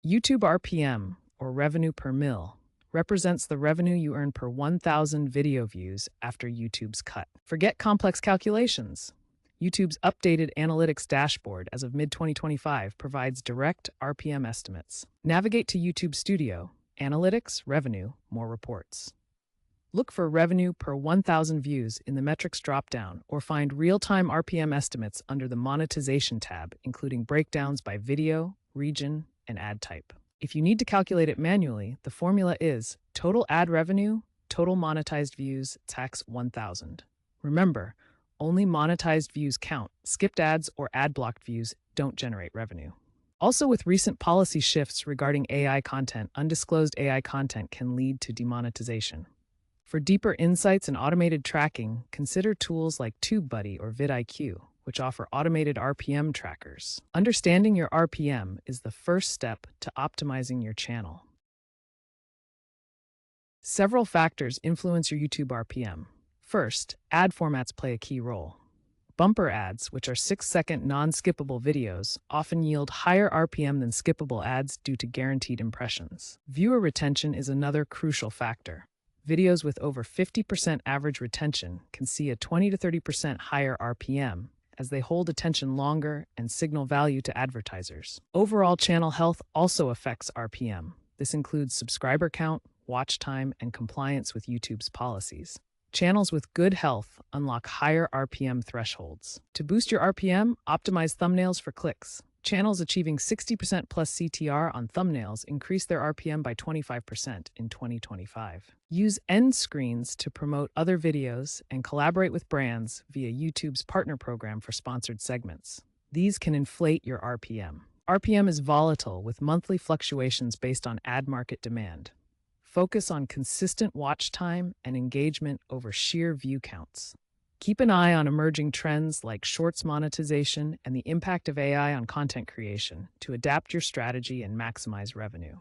YouTube RPM, or revenue per mil, represents the revenue you earn per 1,000 video views after YouTube's cut. Forget complex calculations. YouTube's updated analytics dashboard as of mid-2025 provides direct RPM estimates. Navigate to YouTube Studio, Analytics, Revenue, More Reports. Look for revenue per 1,000 views in the metrics dropdown or find real-time RPM estimates under the monetization tab, including breakdowns by video, region, and ad type. If you need to calculate it manually, the formula is total ad revenue, total monetized views, tax 1,000. Remember, only monetized views count. Skipped ads or ad-blocked views don't generate revenue. Also, with recent policy shifts regarding AI content, undisclosed AI content can lead to demonetization. For deeper insights and automated tracking, consider tools like TubeBuddy or vidIQ, which offer automated RPM trackers. Understanding your RPM is the first step to optimizing your channel. Several factors influence your YouTube RPM. First, ad formats play a key role. Bumper ads, which are 6-second non-skippable videos, often yield higher RPM than skippable ads due to guaranteed impressions. Viewer retention is another crucial factor. Videos with over 50% average retention can see a 20 to 30% higher RPM as they hold attention longer and signal value to advertisers. Overall channel health also affects RPM. This includes subscriber count, watch time, and compliance with YouTube's policies. Channels with good health unlock higher RPM thresholds. To boost your RPM, optimize thumbnails for clicks. Channels achieving 60% plus CTR on thumbnails increase their RPM by 25% in 2025. Use end screens to promote other videos and collaborate with brands via YouTube's partner program for sponsored segments. These can inflate your RPM. RPM is volatile with monthly fluctuations based on ad market demand. Focus on consistent watch time and engagement over sheer view counts. Keep an eye on emerging trends like Shorts monetization and the impact of AI on content creation to adapt your strategy and maximize revenue.